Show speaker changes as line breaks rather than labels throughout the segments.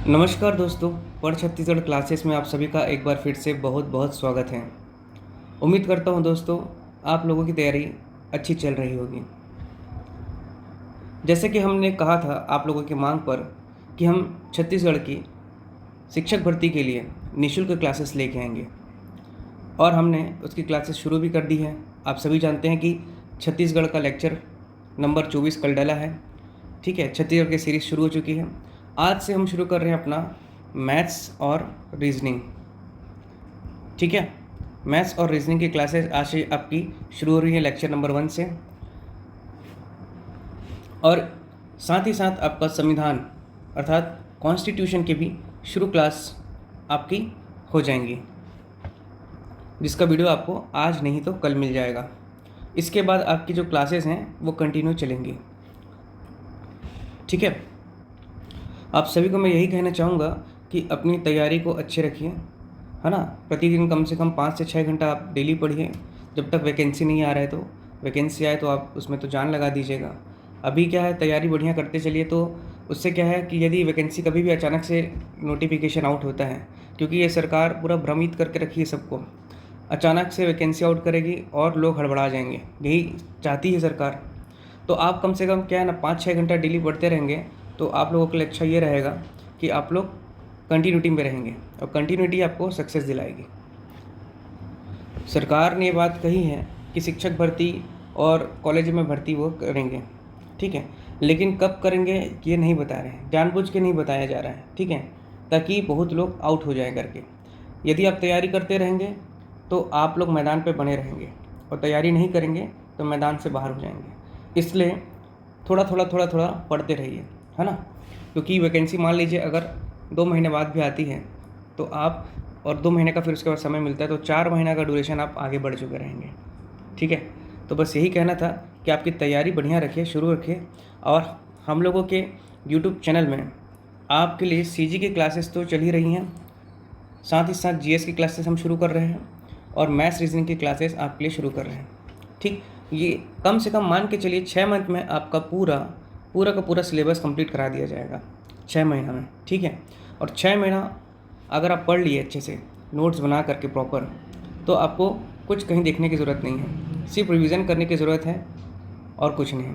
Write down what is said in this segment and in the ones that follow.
नमस्कार दोस्तों। पढ़ छत्तीसगढ़ क्लासेस में आप सभी का एक बार फिर से बहुत बहुत स्वागत है। उम्मीद करता हूं दोस्तों आप लोगों की तैयारी अच्छी चल रही होगी। जैसे कि हमने कहा था आप लोगों की मांग पर कि हम छत्तीसगढ़ की शिक्षक भर्ती के लिए निःशुल्क क्लासेस लेके आएंगे और हमने उसकी क्लासेस शुरू भी कर दी है। आप सभी जानते हैं कि छत्तीसगढ़ का लेक्चर नंबर 24 कल डला है। ठीक है, छत्तीसगढ़ की सीरीज़ शुरू हो चुकी है। आज से हम शुरू कर रहे हैं अपना मैथ्स और रीजनिंग। ठीक है, मैथ्स और रीजनिंग की क्लासेस आज से आपकी शुरू हो रही है लेक्चर नंबर 1 से। और साथ ही साथ आपका संविधान अर्थात कॉन्स्टिट्यूशन की भी शुरू क्लास आपकी हो जाएंगी, जिसका वीडियो आपको आज नहीं तो कल मिल जाएगा। इसके बाद आपकी जो क्लासेस हैं वो कंटिन्यू चलेंगी। ठीक है, आप सभी को मैं यही कहना चाहूँगा कि अपनी तैयारी को अच्छे रखिए, है ना। प्रतिदिन कम से कम 5 से 6 घंटा आप डेली पढ़िए। जब तक वैकेंसी नहीं आ रहा है तो वैकेंसी आए तो आप उसमें तो जान लगा दीजिएगा। अभी क्या है, तैयारी बढ़िया करते चलिए तो उससे क्या है कि यदि वैकेंसी कभी भी अचानक से नोटिफिकेशन आउट होता है, क्योंकि ये सरकार पूरा भ्रमित करके रखी है सबको, अचानक से वैकेंसी आउट करेगी और लोग हड़बड़ा जाएंगे, यही चाहती है सरकार। तो आप कम से कम क्या है ना 5-6 घंटा डेली पढ़ते रहेंगे तो आप लोगों के लिए अच्छा ये रहेगा कि आप लोग कंटिन्यूटी में रहेंगे और कंटिन्यूटी आपको सक्सेस दिलाएगी। सरकार ने ये बात कही है कि शिक्षक भर्ती और कॉलेज में भर्ती वो करेंगे, ठीक है, लेकिन कब करेंगे ये नहीं बता रहे हैं, जानबूझ के नहीं बताया जा रहा है, ठीक है, ताकि बहुत लोग आउट हो जाएं करके। यदि आप तैयारी करते रहेंगे तो आप लोग मैदान पे बने रहेंगे और तैयारी नहीं करेंगे तो मैदान से बाहर हो जाएंगे। इसलिए थोड़ा पढ़ते रहिए, है ना, क्योंकि वैकेंसी मान लीजिए अगर 2 महीने बाद भी आती है तो आप, और 2 महीने का फिर उसके बाद समय मिलता है तो 4 महीना का ड्यूरेशन आप आगे बढ़ चुके रहेंगे। ठीक है, तो बस यही कहना था कि आपकी तैयारी बढ़िया रखिए, शुरू रखिए। और हम लोगों के यूट्यूब चैनल में आपके लिए सीजी की क्लासेस तो चल ही रही हैं, साथ ही साथ जीएस की क्लासेस हम शुरू कर रहे हैं और मैथ्स रीजनिंग की क्लासेस आपके लिए शुरू कर रहे हैं। ठीक, ये कम से कम मान के चलिए 6 मंथ में आपका पूरा का पूरा सिलेबस कंप्लीट करा दिया जाएगा 6 महीना में। ठीक है, और 6 महीना अगर आप पढ़ लिए अच्छे से नोट्स बना करके प्रॉपर, तो आपको कुछ कहीं देखने की ज़रूरत नहीं है, सिर्फ रिवीजन करने की ज़रूरत है और कुछ नहीं।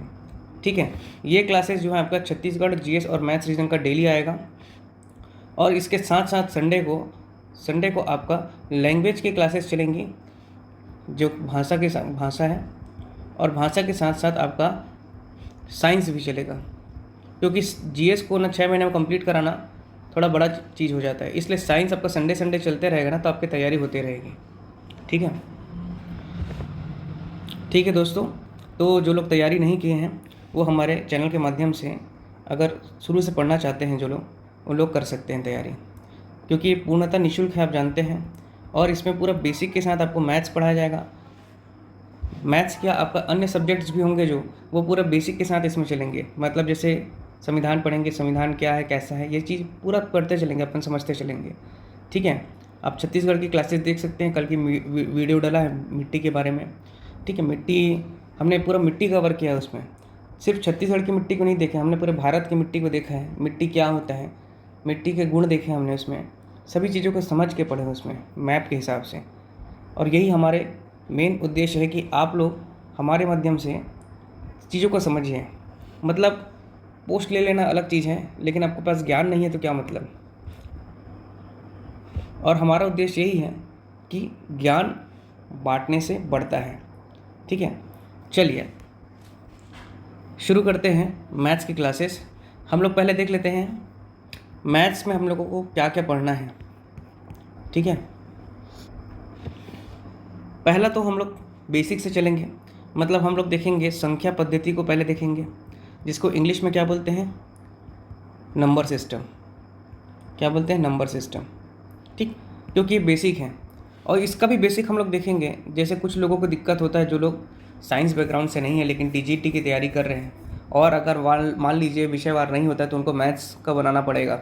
ठीक है, ये क्लासेस जो है आपका छत्तीसगढ़ जीएस और मैथ्स रीजनिंग का डेली आएगा और इसके साथ साथ संडे को आपका लैंग्वेज की क्लासेस चलेंगी, जो भाषा है, और भाषा के साथ साथ आपका साइंस भी चलेगा, क्योंकि जीएस को ना 6 महीने में कंप्लीट कराना थोड़ा बड़ा चीज़ हो जाता है। इसलिए साइंस आपका संडे चलते रहेगा ना, तो आपकी तैयारी होती रहेगी। ठीक है, ठीक है दोस्तों, तो जो लोग तैयारी नहीं किए हैं वो हमारे चैनल के माध्यम से अगर शुरू से पढ़ना चाहते हैं जो लोग, वो लोग कर सकते हैं तैयारी, क्योंकि ये पूर्णतः निःशुल्क है, आप जानते हैं। और इसमें पूरा बेसिक के साथ आपको मैथ्स पढ़ाया जाएगा। मैथ्स क्या, आपका अन्य सब्जेक्ट्स भी होंगे जो वो पूरा बेसिक के साथ इसमें चलेंगे। मतलब जैसे संविधान पढ़ेंगे, संविधान क्या है, कैसा है, ये चीज़ पूरा पढ़ते चलेंगे, अपन समझते चलेंगे। ठीक है, आप छत्तीसगढ़ की क्लासेस देख सकते हैं, कल की वीडियो डाला है मिट्टी के बारे में। ठीक है, मिट्टी हमने पूरा मिट्टी कवर किया है उसमें, सिर्फ छत्तीसगढ़ की मिट्टी को नहीं देखा, हमने पूरे भारत की मिट्टी को देखा है, मिट्टी क्या होता है, मिट्टी के गुण देखे हमने उसमें, सभी चीज़ों को समझ के पढ़े उसमें मैप के हिसाब से। और यही हमारे मेन उद्देश्य है कि आप लोग हमारे माध्यम से चीज़ों को समझिए। मतलब पोस्ट ले लेना अलग चीज़ है, लेकिन आपके पास ज्ञान नहीं है तो क्या मतलब। और हमारा उद्देश्य यही है कि ज्ञान बांटने से बढ़ता है। ठीक है, चलिए शुरू करते हैं मैथ्स की क्लासेस। हम लोग पहले देख लेते हैं मैथ्स में हम लोगों को क्या क्या पढ़ना है। ठीक है, पहला तो हम लोग बेसिक से चलेंगे, मतलब हम लोग देखेंगे संख्या पद्धति को पहले देखेंगे, जिसको इंग्लिश में क्या बोलते हैं, नंबर सिस्टम। क्या बोलते हैं, नंबर सिस्टम। ठीक, क्योंकि ये बेसिक है और इसका भी बेसिक हम लोग देखेंगे। जैसे कुछ लोगों को दिक्कत होता है, जो लोग साइंस बैकग्राउंड से नहीं है लेकिन टीजीटी की तैयारी कर रहे हैं, और अगर मान लीजिए विषयवार नहीं होता है तो उनको मैथ्स का बनाना पड़ेगा,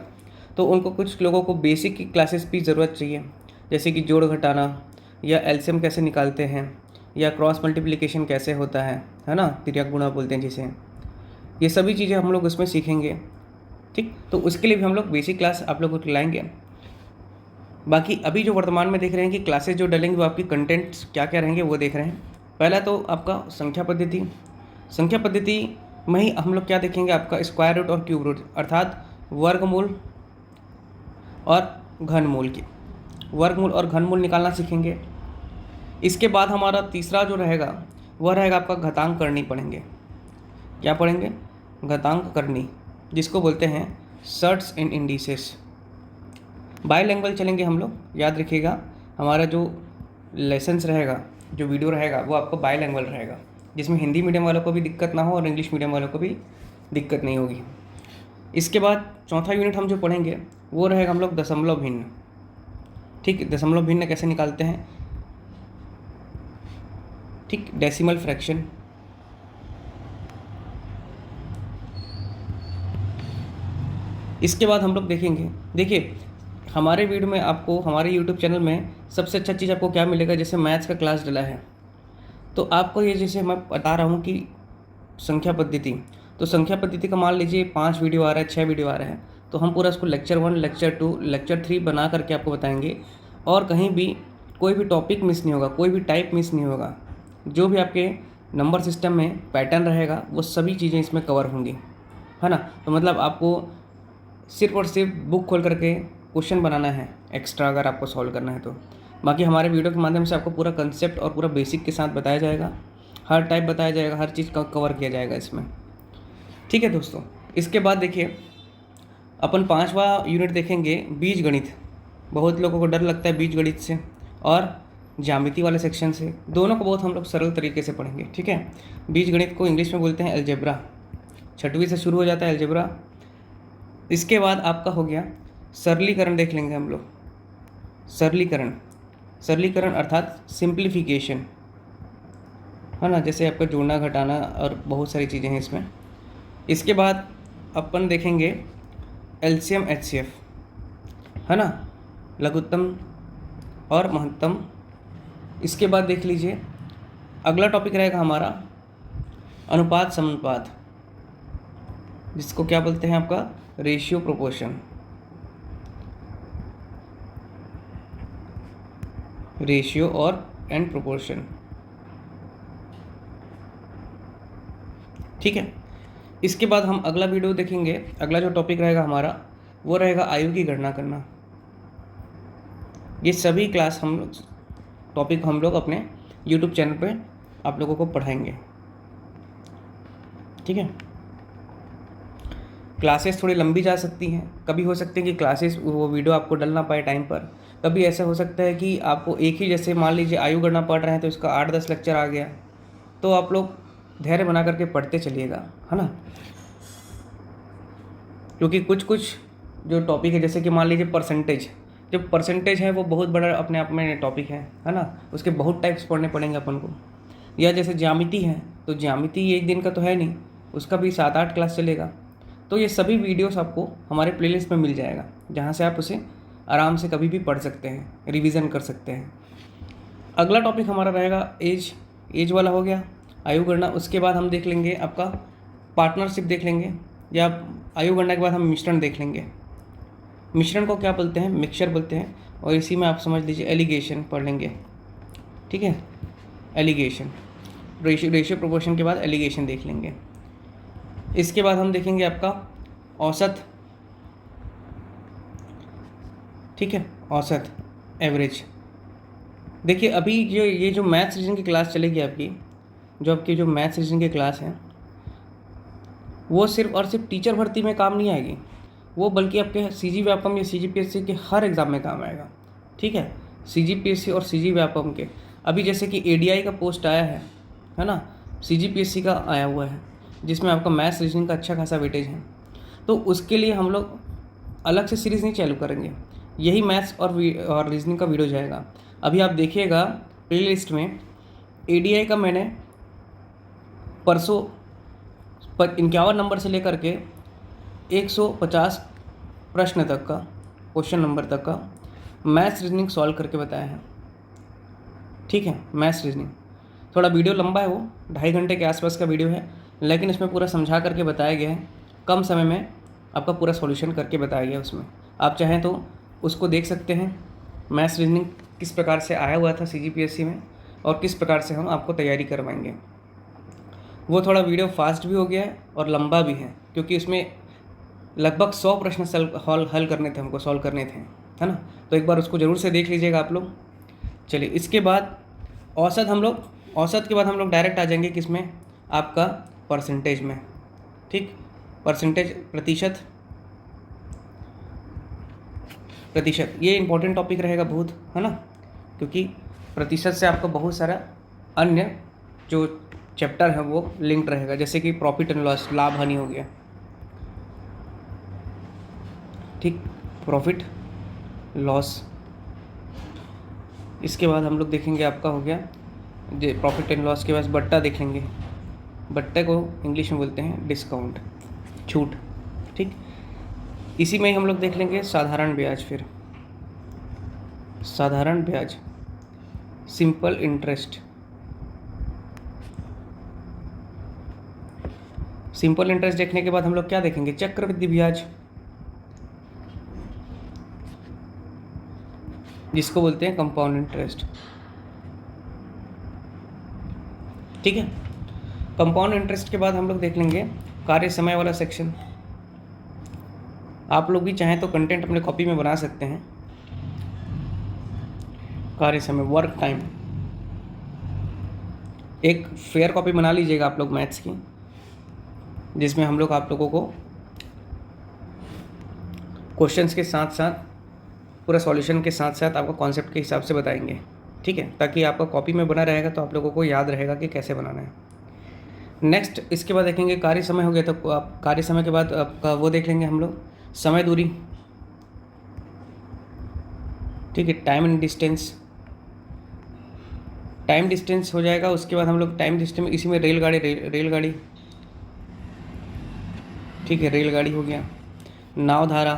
तो उनको कुछ लोगों को बेसिक की क्लासेस भी ज़रूरत चाहिए, जैसे कि जोड़ घटाना या एलसीएम कैसे निकालते हैं या क्रॉस मल्टीप्लिकेशन कैसे होता है ना, तिर्यक गुणा बोलते हैं जिसे। ये सभी चीज़ें हम लोग उसमें सीखेंगे। ठीक। तो उसके लिए भी हम लोग बेसिक क्लास आप लोगों को लाएंगे। बाकी अभी जो वर्तमान में देख रहे हैं कि क्लासेस जो डलेंगे वो आपकी कंटेंट्स क्या क्या रहेंगे वो देख रहे हैं। पहला तो आपका संख्या पद्धति। संख्या पद्धति में ही हम लोग क्या देखेंगे, आपका स्क्वायर रूट और क्यूब रूट, अर्थात वर्गमूल और घनमूल की वर्गमूल और घनमूल निकालना सीखेंगे। इसके बाद हमारा तीसरा जो रहेगा वह रहेगा आपका घातांक करनी पढ़ेंगे। क्या पढ़ेंगे? घातांक करनी, जिसको बोलते हैं सर्ट्स इन इंडिसेस। बाईलैंग्वेज चलेंगे हम लोग, याद रखिएगा हमारा जो लेसन्स रहेगा, जो वीडियो रहेगा वो आपको बाईलैंग्वेज रहेगा, जिसमें हिंदी मीडियम वालों को भी दिक्कत ना हो और इंग्लिश मीडियम वालों को भी दिक्कत नहीं होगी। इसके बाद चौथा यूनिट हम जो पढ़ेंगे वो रहेगा हम लोग दशमलव भिन्न। ठीक, दशमलव भिन्न कैसे निकालते हैं, ठीक, डेसिमल फ्रैक्शन। इसके बाद हम लोग देखेंगे, देखिए हमारे वीडियो में आपको हमारे यूट्यूब चैनल में सबसे अच्छा चीज़ आपको क्या मिलेगा, जैसे मैथ्स का क्लास डला है तो आपको ये, जैसे मैं बता रहा हूँ कि संख्या पद्धति, तो संख्या पद्धति का मान लीजिए 5 वीडियो आ रहा है, 6 वीडियो आ रहा है, तो हम पूरा उसको लेक्चर 1, लेक्चर 2, लेक्चर 3 बना करके आपको बताएंगे और कहीं भी कोई भी टॉपिक मिस नहीं होगा, कोई भी टाइप मिस नहीं होगा। जो भी आपके नंबर सिस्टम में पैटर्न रहेगा वो सभी चीज़ें इसमें कवर होंगी, है ना। तो मतलब आपको सिर्फ और सिर्फ बुक खोल करके क्वेश्चन बनाना है एक्स्ट्रा, अगर आपको सॉल्व करना है तो। बाकी हमारे वीडियो के माध्यम से आपको पूरा कंसेप्ट और पूरा बेसिक के साथ बताया जाएगा, हर टाइप बताया जाएगा, हर चीज़ का कवर किया जाएगा इसमें। ठीक है दोस्तों, इसके बाद देखिए अपन 5वां यूनिट देखेंगे बीज गणित। बहुत लोगों को डर लगता है बीज गणित से और ज्यामिति वाले सेक्शन से, दोनों को बहुत हम लोग सरल तरीके से पढ़ेंगे। ठीक है, बीज गणित को इंग्लिश में बोलते हैं अलजेब्रा, 6वीं से शुरू हो जाता है अलजेब्रा। इसके बाद आपका हो गया सरलीकरण, देख लेंगे हम लोग सरलीकरण। सरलीकरण अर्थात सिंप्लीफिकेशन, है ना, जैसे आपका जोड़ना घटाना और बहुत सारी चीज़ें हैं इसमें। इसके बाद अपन देखेंगे एलसीएम एचसीएफ, है ना, लघुत्तम और महत्तम। इसके बाद देख लीजिए अगला टॉपिक रहेगा हमारा अनुपात समानुपात, जिसको क्या बोलते हैं आपका रेशियो प्रोपोर्शन। रेशियो और एंड प्रोपोर्शन, ठीक है। इसके बाद हम अगला वीडियो देखेंगे, अगला जो टॉपिक रहेगा हमारा वो रहेगा आयु की गणना करना। ये सभी क्लास हम लोग टॉपिक हम लोग अपने यूट्यूब चैनल पे आप लोगों को पढ़ाएंगे। ठीक है, क्लासेस थोड़ी लंबी जा सकती हैं, कभी हो सकते हैं कि क्लासेस वो वीडियो आपको डल ना पाए टाइम पर, कभी ऐसा हो सकता है कि आपको एक ही, जैसे मान लीजिए आयु गणना पढ़ रहे हैं तो इसका 8-10 लेक्चर आ गया, तो आप लोग धैर्य बना करके पढ़ते चलिएगा, है ना। क्योंकि कुछ कुछ जो टॉपिक है, जैसे कि मान लीजिए परसेंटेज, जो परसेंटेज है वो बहुत बड़ा अपने आप में टॉपिक है ना, उसके बहुत टाइप्स पढ़ने पड़ेंगे अपन को। या जैसे ज्यामिति है, तो ज्यामिति एक दिन का तो है नहीं, उसका भी 7-8 क्लास चलेगा। तो ये सभी वीडियोस आपको हमारे प्लेलिस्ट में मिल जाएगा, जहाँ से आप उसे आराम से कभी भी पढ़ सकते हैं, रिवीजन कर सकते हैं। अगला टॉपिक हमारा रहेगा एज वाला हो गया, आयु गणना। उसके बाद हम देख लेंगे आपका पार्टनरशिप देख लेंगे, या आयु गणना के बाद हम मिश्रण देख लेंगे। मिश्रण को क्या बोलते हैं? मिक्सचर बोलते हैं। और इसी में आप समझ लीजिए एलिगेशन पढ़ लेंगे। ठीक है, एलिगेशन, रेशियो प्रोपोर्शन के बाद एलिगेशन देख लेंगे। इसके बाद हम देखेंगे आपका औसत। ठीक है, औसत, एवरेज। देखिए अभी ये जो मैथ्स रीजनिंग की क्लास चलेगी आपकी, जो मैथ्स रीजनिंग की क्लास है, वो सिर्फ और सिर्फ टीचर भर्ती में काम नहीं आएगी, वो बल्कि आपके सीजी व्यापम या सीजीपीएससी के हर एग्ज़ाम में काम आएगा। ठीक है, सीजीपीएससी और सीजी व्यापम के, अभी जैसे कि एडीआई का पोस्ट आया है ना, सीजीपीएससी का आया हुआ है, जिसमें आपका मैथ्स रीजनिंग का अच्छा खासा वेटेज है। तो उसके लिए हम लोग अलग से सीरीज़ नहीं चालू करेंगे, यही मैथ्स और रीजनिंग का वीडियो जाएगा। अभी आप देखिएगा प्लेलिस्ट में एडीआई का मैंने परसों 51 नंबर से लेकर के 150 प्रश्न तक का, क्वेश्चन नंबर तक का मैथ्स रीजनिंग सॉल्व करके बताया है। ठीक है, मैथ्स रीजनिंग थोड़ा वीडियो लंबा है, वो 2.5 घंटे के आसपास का वीडियो है, लेकिन इसमें पूरा समझा करके बताया गया है, कम समय में आपका पूरा सॉल्यूशन करके बताया गया उसमें। आप चाहें तो उसको देख सकते हैं, मैथ्स रीजनिंग किस प्रकार से आया हुआ था CGPSC में और किस प्रकार से हम आपको तैयारी करवाएंगे। वो थोड़ा वीडियो फास्ट भी हो गया है और लंबा भी है, क्योंकि इसमें लगभग 100 प्रश्न हल करने थे, हमको सॉल्व करने थे, है ना। तो एक बार उसको ज़रूर से देख लीजिएगा आप लोग। चलिए, इसके बाद औसत के बाद हम लोग डायरेक्ट आ जाएंगे किसमें, आपका परसेंटेज में। ठीक, परसेंटेज, प्रतिशत ये इंपॉर्टेंट टॉपिक रहेगा बहुत, है ना, क्योंकि प्रतिशत से आपका बहुत सारा अन्य जो चैप्टर है वो लिंक्ड रहेगा, जैसे कि प्रॉफिट एंड लॉस, लाभ हानि हो गया। ठीक, प्रॉफिट लॉस। इसके बाद हम लोग देखेंगे आपका हो गया प्रॉफिट एंड लॉस के बाद बट्टा देखेंगे। बट्टे को इंग्लिश में बोलते हैं डिस्काउंट, छूट। ठीक, इसी में ही हम लोग देख लेंगे साधारण ब्याज। फिर साधारण ब्याज, सिंपल इंटरेस्ट। सिंपल इंटरेस्ट देखने के बाद हम लोग क्या देखेंगे, चक्रवृद्धि ब्याज, जिसको बोलते हैं कंपाउंड इंटरेस्ट। ठीक है, कंपाउंड इंटरेस्ट के बाद हम लोग देख लेंगे कार्य समय वाला सेक्शन। आप लोग भी चाहें तो कंटेंट अपने कॉपी में बना सकते हैं। कार्य समय, वर्क टाइम, एक फेयर कॉपी बना लीजिएगा आप लोग मैथ्स की, जिसमें हम लोग आप लोगों को क्वेश्चंस के साथ साथ पूरा सॉल्यूशन के साथ साथ आपको कॉन्सेप्ट के हिसाब से बताएंगे। ठीक है, ताकि आपका कॉपी में बना रहेगा तो आप लोगों को याद रहेगा कि कैसे बनाना है। नेक्स्ट, इसके बाद देखेंगे कार्य समय हो गया, तो आप कार्य समय के बाद आपका वो देख लेंगे हम लोग समय दूरी। ठीक है, time and distance, time distance हो जाएगा। उसके बाद हम लोग टाइम डिस्टेंस में इसी में रेलगाड़ी। ठीक है, रेलगाड़ी हो गया। नाव धारा,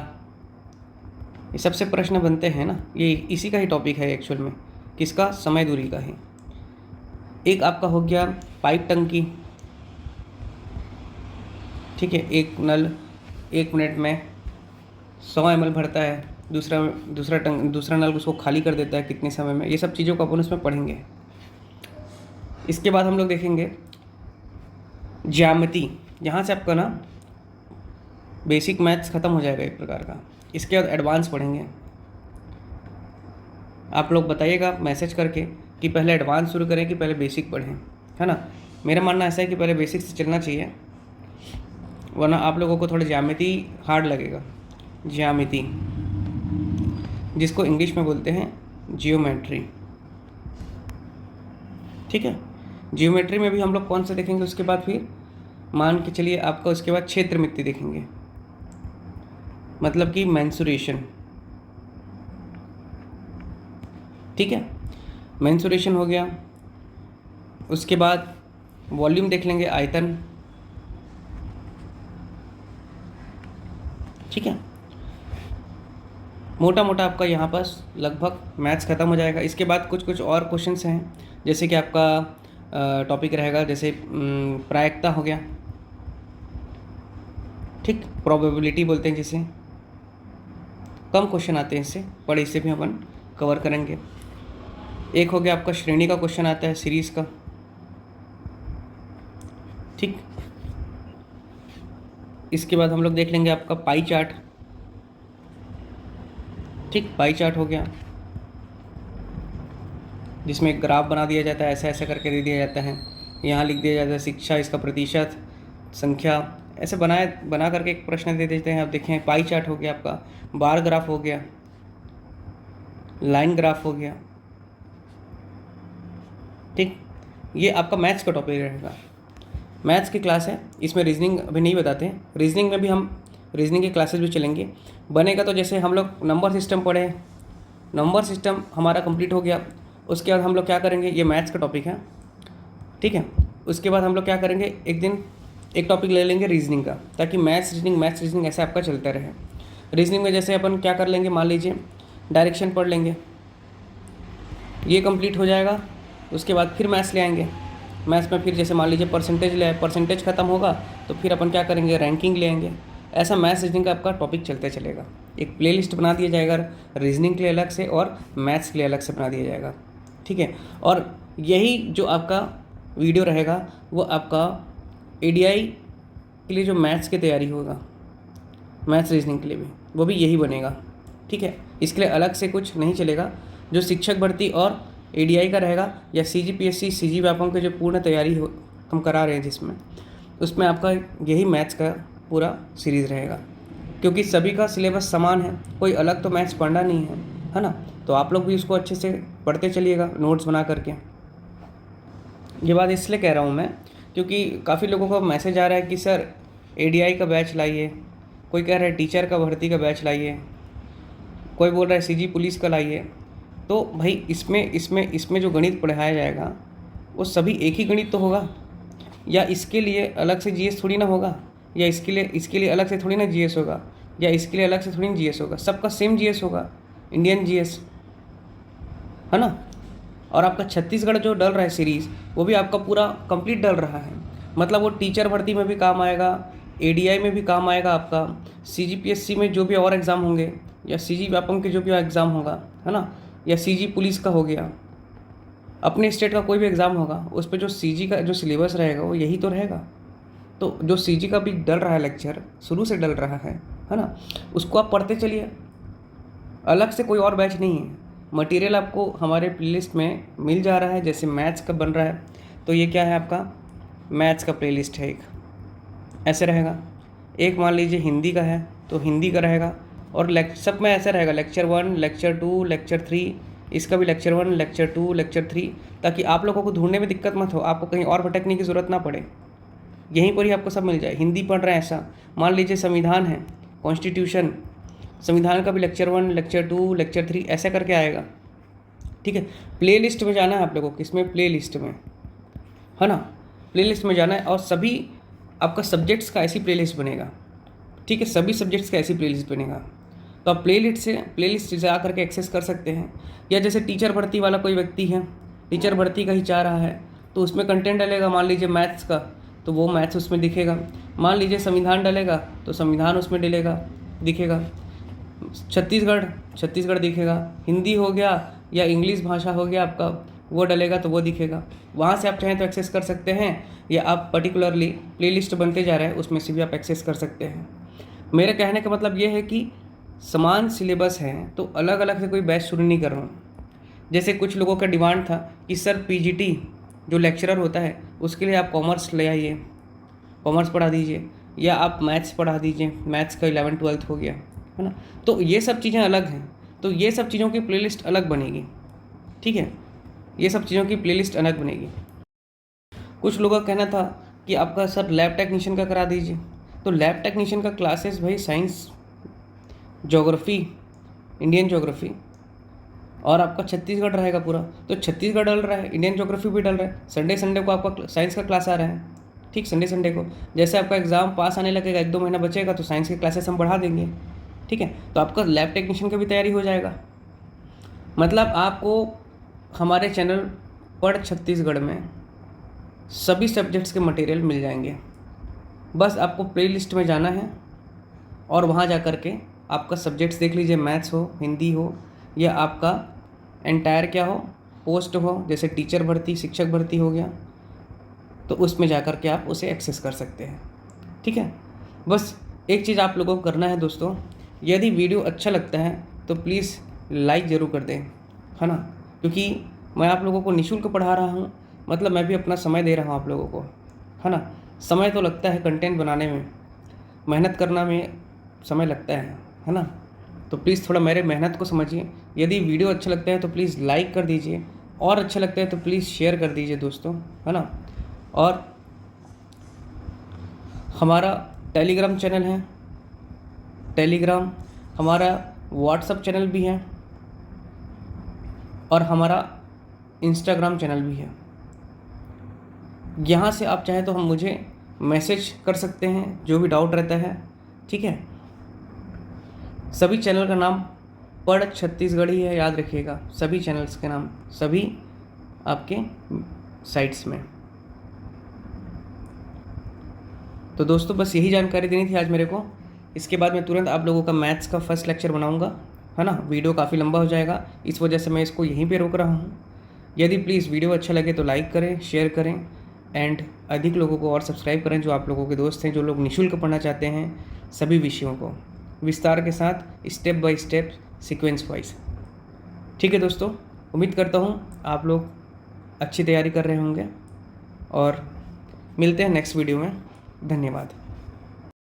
ये सबसे प्रश्न बनते हैं ना, ये इसी का ही टॉपिक है एक्चुअल में, किसका, समय दूरी का ही। एक आपका हो गया पाइप टंकी। ठीक है, एक नल 1 मिनट में 100 ml भरता है, दूसरा नल उसको खाली कर देता है कितने समय में। ये सब चीज़ों को अपन उसमें पढ़ेंगे। इसके बाद हम लोग देखेंगे ज्यामिति। यहाँ से आपका ना बेसिक मैथ्स ख़त्म हो जाएगा एक प्रकार का। इसके बाद एडवांस पढ़ेंगे। आप लोग बताइएगा मैसेज करके कि पहले एडवांस शुरू करें कि पहले बेसिक पढ़ें, है ना। मेरा मानना ऐसा है कि पहले बेसिक से चलना चाहिए, वरना आप लोगों को थोड़ा ज्यामिति हार्ड लगेगा। ज्यामिति, जिसको इंग्लिश में बोलते हैं जियोमेट्री। ठीक है, जियोमेट्री में भी हम लोग कौन सा देखेंगे, उसके बाद फिर मान के चलिए आपका उसके बाद क्षेत्रमिति देखेंगे, मतलब कि मेंसुरेशन। ठीक है, मेंसुरेशन हो गया। उसके बाद वॉल्यूम देख लेंगे, आयतन। ठीक है, मोटा मोटा आपका यहाँ पास लगभग मैथ्स ख़त्म हो जाएगा। इसके बाद कुछ और क्वेश्चंस हैं, जैसे कि आपका टॉपिक रहेगा जैसे प्रायिकता हो गया। ठीक, प्रोबेबिलिटी बोलते हैं जिसे, कम क्वेश्चन आते हैं इससे, पर इससे भी अपन कवर करेंगे। एक हो गया आपका श्रेणी का क्वेश्चन आता है, सीरीज़ का। ठीक, इसके बाद हम लोग देख लेंगे आपका पाई चार्ट। ठीक, पाई चार्ट हो गया, जिसमें एक ग्राफ बना दिया जाता है, ऐसा ऐसा करके दे दिया जाता है। यहाँ लिख दिया जाता है शिक्षा, इसका प्रतिशत, संख्या, ऐसे बना करके एक प्रश्न दे देते हैं। आप देखें, पाई चार्ट हो गया आपका, बार ग्राफ हो गया, लाइन ग्राफ हो गया। ठीक, ये आपका मैथ्स का टॉपिक रहेगा। मैथ्स की क्लास है, इसमें रीजनिंग अभी नहीं बताते हैं। रीजनिंग में भी हम रीजनिंग की क्लासेस भी चलेंगे। बनेगा तो जैसे हम लोग नंबर सिस्टम पढ़े, नंबर सिस्टम हमारा कंप्लीट हो गया। उसके बाद हम लोग क्या करेंगे, ये मैथ्स का टॉपिक है। ठीक है, उसके बाद हम लोग क्या करेंगे, एक दिन एक टॉपिक ले लेंगे रीजनिंग का, ताकि मैथ्स रीजनिंग ऐसे आपका चलता रहे। रीजनिंग में जैसे अपन क्या कर लेंगे, मान लीजिए डायरेक्शन पढ़ लेंगे, ये कंप्लीट हो जाएगा। उसके बाद फिर मैथ्स ले आएंगे। मैथ्स में फिर जैसे मान लीजिए परसेंटेज ले आए, परसेंटेज ख़त्म होगा तो फिर अपन क्या करेंगे, रैंकिंग ले आएंगे। ऐसा मैथ्स रीजनिंग का आपका टॉपिक चलते चलेगा। एक प्लेलिस्ट बना दिया जाएगा रीजनिंग के लिए अलग से और मैथ्स के लिए अलग से बना दिया जाएगा, ठीक है। और यही जो आपका वीडियो रहेगा वो आपका एडीआई के लिए जो मैथ्स की तैयारी होगा, मैथ्स रीजनिंग के लिए भी वो भी यही बनेगा, ठीक है। इसके लिए अलग से कुछ नहीं चलेगा। जो शिक्षक भर्ती और एडीआई का रहेगा या सीजीपीएससी सीजी व्यापम की जो पूर्ण तैयारी हो हम करा रहे हैं जिसमें, उसमें आपका यही मैथ्स का पूरा सीरीज़ रहेगा, क्योंकि सभी का सिलेबस समान है, कोई अलग तो मैथ्स पढ़ना नहीं है ना। तो आप लोग भी उसको अच्छे से पढ़ते चलिएगा नोट्स बना करके। ये बात इसलिए कह रहा हूँ मैं क्योंकि काफ़ी लोगों का मैसेज आ रहा है कि सर एडीआई का बैच लाइए, कोई कह रहा है टीचर का भर्ती का बैच लाइए, कोई बोल रहा है सीजी पुलिस का लाइए। तो भाई इसमें जो गणित पढ़ाया जाएगा वो सभी एक ही गणित तो होगा, या इसके लिए अलग से जीएस थोड़ी ना होगा, या इसके लिए अलग से थोड़ी ना जीएस होगा, या इसके लिए अलग से थोड़ी ना जीएस होगा। सबका सेम जीएस होगा, इंडियन जीएस, है ना। और आपका छत्तीसगढ़ जो डल रहा है सीरीज़ वो भी आपका पूरा कंप्लीट डल रहा है, मतलब वो टीचर भर्ती में भी काम आएगा, एडीआई में भी काम आएगा, आपका सीजीपीएससी में जो भी और एग्ज़ाम होंगे, या सीजी व्यापम के जो भी एग्ज़ाम होगा, है ना, या सीजी पुलिस का हो गया, अपने स्टेट का कोई भी एग्ज़ाम होगा, उस पर जो सीजी का जो सिलेबस रहेगा वो यही तो रहेगा। तो जो सीजी का भी डल रहा है लेक्चर, शुरू से डल रहा है ना, उसको आप पढ़ते चलिए। अलग से कोई और बैच नहीं है, मटेरियल आपको हमारे प्लेलिस्ट में मिल जा रहा है। जैसे मैथ्स का बन रहा है तो ये क्या है, आपका मैथ्स का प्लेलिस्ट है, एक ऐसे रहेगा। एक मान लीजिए हिंदी का है तो हिंदी का रहेगा, और सब में ऐसा रहेगा लेक्चर 1, लेक्चर 2, लेक्चर 3, इसका भी लेक्चर 1, लेक्चर 2, लेक्चर 3, ताकि आप लोगों को ढूंढने में दिक्कत मत हो, आपको कहीं और भटकने की ज़रूरत ना पड़े, यहीं पर ही आपको सब मिल जाए। हिंदी पढ़ रहे हैं ऐसा, मान लीजिए संविधान है, कॉन्स्टिट्यूशन, संविधान का भी लेक्चर 1, लेक्चर 2, लेक्चर 3 ऐसा करके आएगा, ठीक है। प्ले लिस्ट में जाना है आप लोगों को, किसमें, प्ले लिस्ट में, है ना, प्ले लिस्ट में जाना है। और सभी आपका सब्जेक्ट्स का ऐसी प्ले लिस्ट बनेगा, ठीक है, सभी सब्जेक्ट्स का ऐसी प्ले लिस्ट बनेगा। तो आप प्ले लिस्ट से आकर के एक्सेस कर सकते हैं। या जैसे टीचर भर्ती वाला कोई व्यक्ति है, टीचर भर्ती का ही चाह रहा है, तो उसमें कंटेंट डलेगा, मान लीजिए मैथ्स का, तो वो मैथ्स उसमें दिखेगा। मान लीजिए संविधान डलेगा तो संविधान उसमें दिखेगा। छत्तीसगढ़ दिखेगा। हिंदी हो गया या इंग्लिश भाषा हो गया आपका, वो डलेगा तो वो दिखेगा। वहाँ से आप चाहें तो एक्सेस कर सकते हैं, या आप पर्टिकुलरली प्लेलिस्ट बनते जा रहे हैं उसमें से भी आप एक्सेस कर सकते हैं। मेरे कहने का मतलब ये है कि समान सिलेबस है तो अलग अलग से कोई बैच शुरू नहीं कर रहा हूँ। जैसे कुछ लोगों का डिमांड था कि सर पीजीटी जो लेक्चरर होता है उसके लिए आप कॉमर्स ले आइए, कॉमर्स पढ़ा दीजिए, या आप मैथ्स पढ़ा दीजिए, मैथ्स का 11th 12th हो गया, है ना। तो ये सब चीज़ें अलग हैं, तो ये सब चीज़ों की प्लेलिस्ट अलग बनेगी, ठीक है, ये सब चीज़ों की प्लेलिस्ट अलग बनेगी। कुछ लोगों का कहना था कि आपका सर लैब टेक्नीशियन का करा दीजिए, तो लैब टेक्नीशियन का क्लासेस भाई साइंस, ज्योग्राफी, इंडियन ज्योग्राफी, और आपका छत्तीसगढ़ रहेगा पूरा, तो छत्तीसगढ़ डल रहा है, इंडियन ज्योग्राफी भी डल रहा है। संडे को आपका साइंस का क्लास आ रहा है, ठीक, संडे को। जैसे आपका एग्ज़ाम पास आने लगेगा, 1-2 महीना बचेगा, तो साइंस की क्लासेस हम बढ़ा देंगे, ठीक है। तो आपका लैब टेक्नीशियन की भी तैयारी हो जाएगा। मतलब आपको हमारे चैनल पढ़ छत्तीसगढ़ में सभी सब्जेक्ट्स के मटेरियल मिल जाएंगे। बस आपको प्ले लिस्ट में जाना है और वहाँ जा कर के आपका सब्जेक्ट्स देख लीजिए, मैथ्स हो, हिंदी हो, या आपका एंटायर क्या हो, पोस्ट हो, जैसे टीचर भर्ती, शिक्षक भर्ती हो गया, तो उसमें जा कर के आप उसे एक्सेस कर सकते हैं, ठीक है। बस एक चीज़ आप लोगों को करना है दोस्तों, यदि वीडियो अच्छा लगता है तो प्लीज़ लाइक ज़रूर कर दें, है ना, क्योंकि मैं आप लोगों को निःशुल्क पढ़ा रहा हूँ, मतलब मैं भी अपना समय दे रहा हूँ आप लोगों को, है ना। समय तो लगता है कंटेंट बनाने में, मेहनत करना में समय लगता है ना। तो प्लीज़ थोड़ा मेरे मेहनत को समझिए। यदि वीडियो अच्छा लगता है तो प्लीज़ लाइक कर दीजिए, और अच्छा लगता है तो प्लीज़ शेयर कर दीजिए दोस्तों, है ना। और हमारा टेलीग्राम चैनल है, टेलीग्राम, हमारा व्हाट्सएप चैनल भी है, और हमारा इंस्टाग्राम चैनल भी है। यहाँ से आप चाहें तो हम मुझे मैसेज कर सकते हैं, जो भी डाउट रहता है, ठीक है। सभी चैनल का नाम पढ़ छत्तीसगढ़ ही है, याद रखिएगा, सभी चैनल्स के नाम सभी आपके साइट्स में। तो दोस्तों बस यही जानकारी देनी थी आज मेरे को। इसके बाद मैं तुरंत आप लोगों का मैथ्स का फर्स्ट लेक्चर बनाऊंगा, है ना। वीडियो काफ़ी लंबा हो जाएगा, इस वजह से मैं इसको यहीं पे रोक रहा हूँ। यदि प्लीज़ वीडियो अच्छा लगे तो लाइक करें, शेयर करें एंड अधिक लोगों को और सब्सक्राइब करें जो आप लोगों के दोस्त हैं, जो लोग निःशुल्क पढ़ना चाहते हैं सभी विषयों को विस्तार के साथ, step by step, sequence wise. ठीक है दोस्तों, उम्मीद करता हूँ आप लोग अच्छी तैयारी कर रहे होंगे और मिलते हैं नेक्स्ट वीडियो में। धन्यवाद।